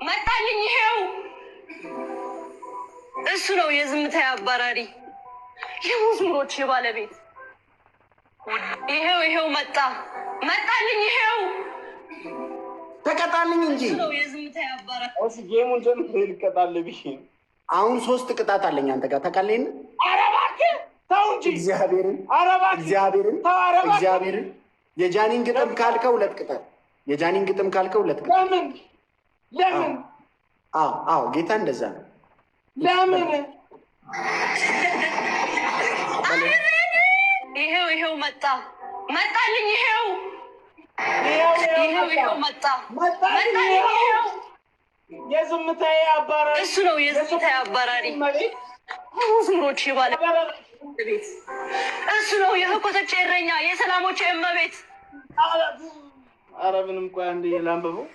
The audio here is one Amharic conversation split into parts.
መጣልኝ። ይሄው እሱ ነው የዝምታ አባራሪ የመዝሙሮች ባለቤት። ይሄው መጣልኝ። ይሄው ተቀጣልኝ እንጂ ነው የዝምታ አባራሪ። እሺ ጌሙን ጀምሮ ይልቀጣልብሽ። አሁን 3 ቅጣት አለኝ አንተ ጋር ተቃለኝ። ኧረ እባክህ ተው እንጂ እግዚአብሔርን የጃኒን ግጥም ካልከው 2 ቅጣት። የጃኒን ግጥም ካልከው 2 ቅጣት። ለምን? አዎ ጌታ እንደዛ ነው። ለምን? ይሄው መጣልኝ። ይሄው መጣልኝ። የዝምታዬ አባራሪ እሱ ነው የዝምታዬ አባራሪ መዝሙሮች ባለቤት። እሱ ነው የህቆቶች እረኛ የሰላሞች እመቤት። ኧረ ምንም ቆይ አንዴ ላንብበው።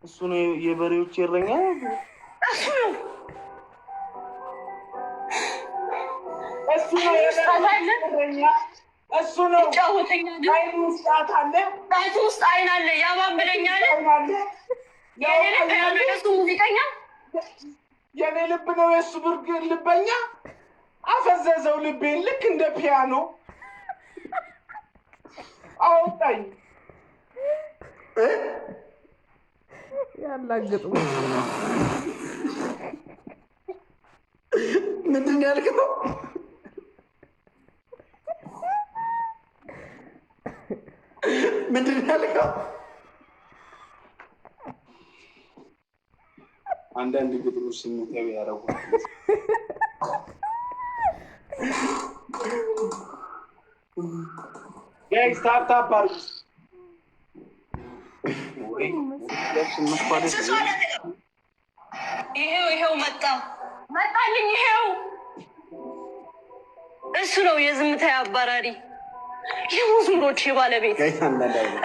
እሱ ነው የበሬዎች እረኛ። እሱ ነው ይጫወተኛል። አይኑ ውስጥ አለ፣ ጣቱ ውስጥ አይን አለ፣ ያባብለኛል። የሱ ሙዚቀኛ የኔ ልብ ነው የሱ ብርግ ልበኛ። አፈዘዘው ልቤን ልክ እንደ ፒያኖ አወጣኝ። ያላግጡ ምንድን ያልከው? ምንድን ያልከው? አንዳንድ ግጥሞች ስሜታዊ ያደርጉታል። ጋይስ ታፕ አድርጉ። ይሄው መጣልኝ። ይሄው እሱ ነው የዝምታ አባራሪ የመዝሙሮች ባለቤት።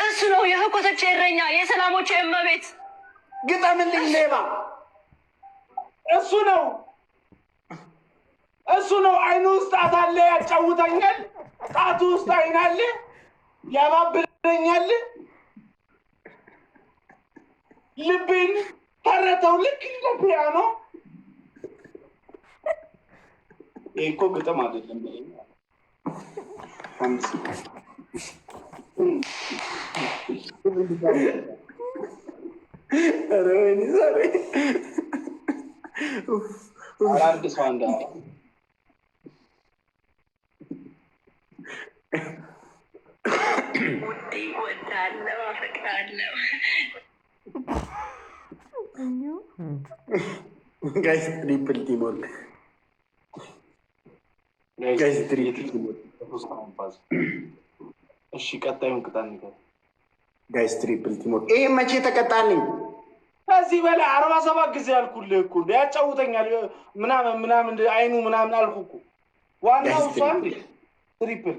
እሱ ነው የህቆቶች እረኛ የሰላሞች እመቤት። ግጠምልኝ ሌባ። እሱ ነው አይኑ ውስጥ ጣት አለ፣ ያጫውተኛል። ጣቱ ውስጥ አይን አለ፣ ያባብለኛል። ልቤን ተረተው ልክ እንደ ፒያኖ። ይሄ እኮ ግጥም አይደለም። አንድ ሰው አንድ ወዳለው አፈቅራለሁ። ጋይስ ትሪፕል ቲሞር እሺ ቀጣዩን ቅጣት ንገር ጋይስ። ትሪፕል ቲሞር ይሄ መቼ ተቀጣልኝ? ከዚህ በላይ 47 ጊዜ አልኩልህ እኮ ያጫውተኛል ምናምን አይኑ ምናምን አልኩህ እኮ። ዋናው እሷን ትሪፕል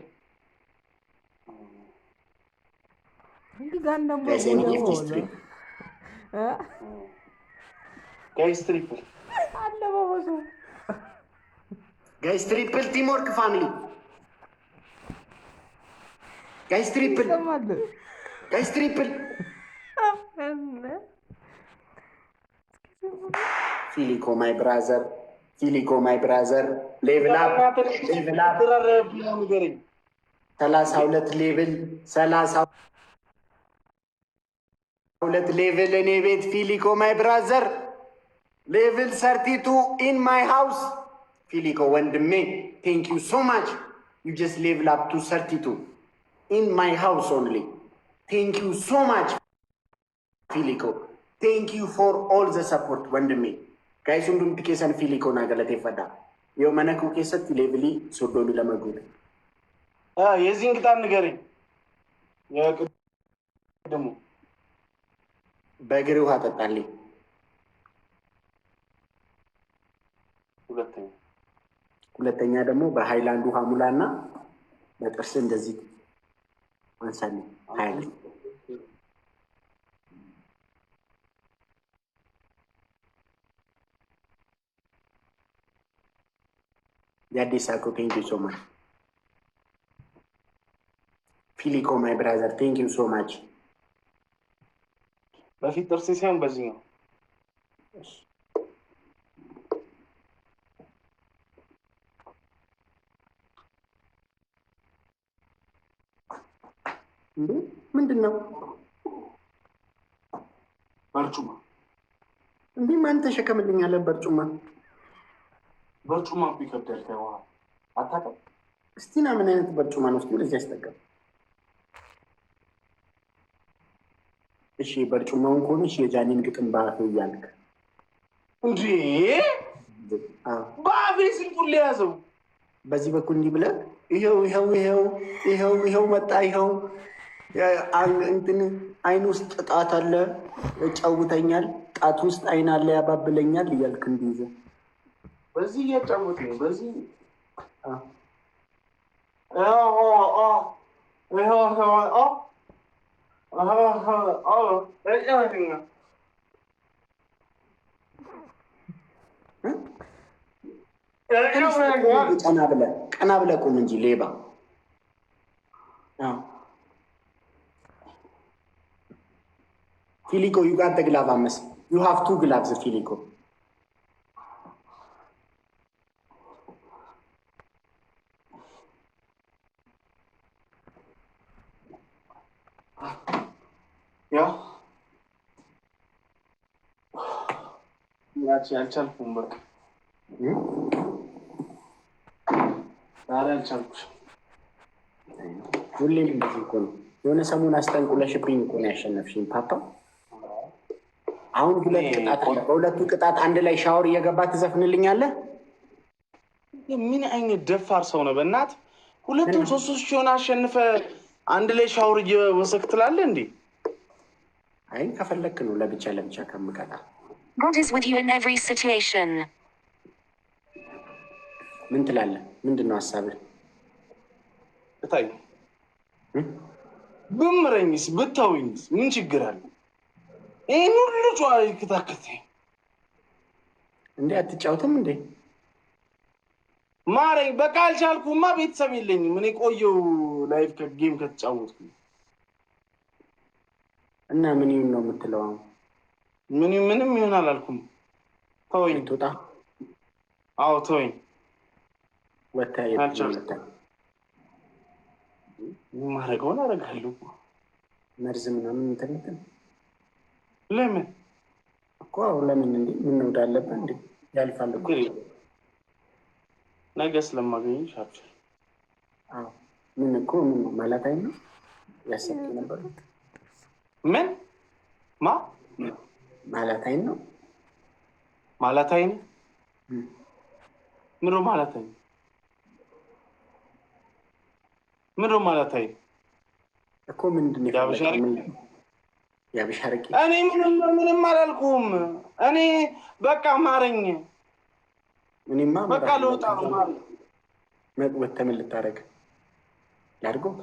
ጋይስ ትሪፕል ጋይስ ትሪፕል ቲምወርክ ፋሚሊ ጋይስ ትሪፕል ፊሊኮ ማይ ብራዘር ሌቭል አፕ 32 ሌቭል 32 ሌቭል እኔ ቤት ፊሊኮ ማይ ብራዘር ሌቭል 32 ኢን ማይ ሃውስ። ፊሊኮ ወንድሜ ቴንክ ዩ ሶ ማች ዩ ጀስት ሌቭል አፕ ቱ 32 ኢን ማይ ሃውስ ኦንሊ። ቴንክ ዩ ሶ ማች ፊሊኮ ቴንክ ዩ ፎር ኦል ዘ ሰፖርት ወንድሜ። ጋይስ ሁንዱምቲ ኬሰን ፊሊኮ ና ገለቴፈዳ የው መነኩ ኬሰት ሌቭሊ ሶዶኒ ለመጉድ የዚህን ቅጣት ንገረኝ። የቅድሙ በእግር ውሃ ጠጣልኝ። ሁለተኛ ደግሞ በሃይላንድ ውሃ ሙላና በጥርስ እንደዚህ አንሳልኝ። ሃይል የአዲስ አኮ ቴንክ ዩ ሶ ማች ፊሊኮ ማይ ብራዘር ቴንክ ዩ ሶ ማች በፊት ጥርሴ ሳይሆን በዚህ ነው። እንዴ ምንድነው? በርጩማ እንዴ ማን ተሸከምልኝ አለ? በርጩማ በርጩማ ቢከብዳል ታውቃ አታውቅም? እስቲና ምን አይነት በርጩማ ነው? እስቲ ወደዚህ ያስጠጋም። እሺ በርጩማውን ከሆነሽ የጃኒን ግጥም ባፍ እያልክ እንዴ ባፌ ስልኩን ሊያዘው በዚህ በኩል እንዲህ ብለህ ይኸው መጣ ይኸው እንትን አይን ውስጥ ጣት አለ ያጫውተኛል፣ ጣት ውስጥ አይን አለ ያባብለኛል እያልክ እንዲይዘ በዚህ እያጫወተኝ በዚህ ቀና ብለህ ቁም እንጂ ሌባ። ፊሊኮ ዩ ጋት ዘ ግላቭ አመስ ዩ ሃቭ ቱ ግላቭስ ፊሊኮ። አልቻልኩም በቃ ዛሬ አልቻልኩሽም። ሁሌም እንደዚህ እኮ ነው። የሆነ ሰሞን አስጠንቁለሽብኝ እኮ ነው ያሸነፍሽኝ ፓፓ። አሁን ሁለት ቅጣት አለ። በሁለቱ ቅጣት አንድ ላይ ሻወር እየገባ ትዘፍንልኛለህ? ምን አይነት ደፋር ሰው ነው በእናትህ! ሁለቱም ሶስት ሲሆን አሸንፈ አንድ ላይ ሻወር እየወሰድክ ትላለህ እንዴ? አይ ከፈለክ ነው ለብቻ ከምቀጣ። God is with you in every situation. ምን ትላለህ? ምንድን ነው ሀሳብህ? እታይ ብምረኝስ ብታውኝስ ምን ችግር አለ? ይህን ሁሉ ጨዋታ ይከታከተኝ እንዴ? አትጫወትም እንዴ? ማረኝ በቃ አልቻልኩማ። ቤተሰብ የለኝም እኔ ቆየው ላይፍ ከጌም ከተጫወትኩ እና ምን ይሁን ነው የምትለው? ምንም ይሁን አላልኩም። ተወኝ። ትውጣ? አዎ ተወኝ። ማረገውን አደርጋለሁ። መርዝ ምናምን እንትን ለምን እኮ ለምን እንዴ? ምን ነው እንዳለበት እንዴ? ያልፋል እኮ ነገ ስለማገኝሽ አብሽር። አዎ ምን እኮ ምን ማለት አይደል? ያሰብክ ነበር ምን ማለት አይደል ነው ማለት አይደል? ምሮ ማለት አይደል? ምሮ ማለት አይደል እኮ ምንድን ነው ያብሻርቂ? እኔ ምንም አላልኩም። እኔ በቃ ማረኝ። እኔማ በቃ ልወጣ ነው። ማረኝ። ወጥተህ ምን ልታረግ ላድርገው?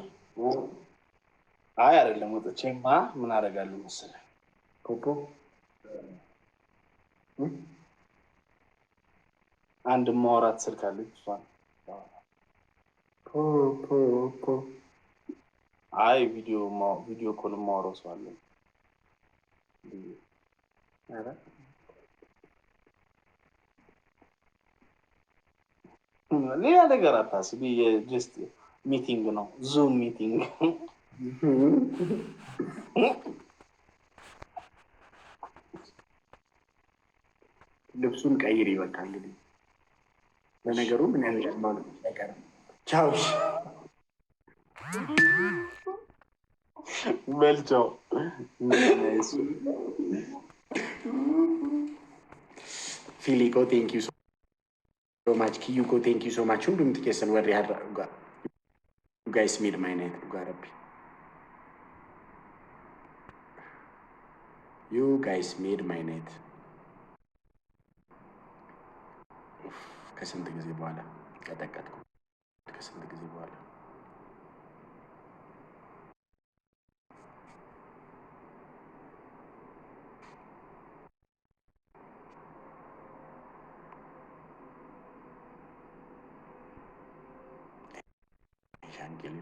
አይ አይደለም፣ ወጥቼማ ምን አደርጋለሁ መሰለህ? ፖፖ አንድ ማውራት ስልክ አለች እሷን ፖፖ አይ ቪዲዮ ኮል ማውራው ሰው አለ። አረ ሌላ ነገር አታስቢ። ጀስት ሚቲንግ ነው፣ ዙም ሚቲንግ። ልብሱን ቀይር ይበቃ። እንግዲህ ለነገሩ ምን ያህል ማለት ነገር ቻው በልቻው ፊሊኮ ቴንክ ዩ ሶ ማች ኪዩኮ ቴንክ ዩ ሶ ማች ሁሉም ጥቄስን ወሬ ያደርጋ ጋይስ ሜድ ማይ ናይት ጋረቢ ዩ ጋይስ ሜድ ማይ ናይት ከስንት ጊዜ በኋላ ቀጠቀጥኩ። ከስንት ጊዜ በኋላ ሻንጌል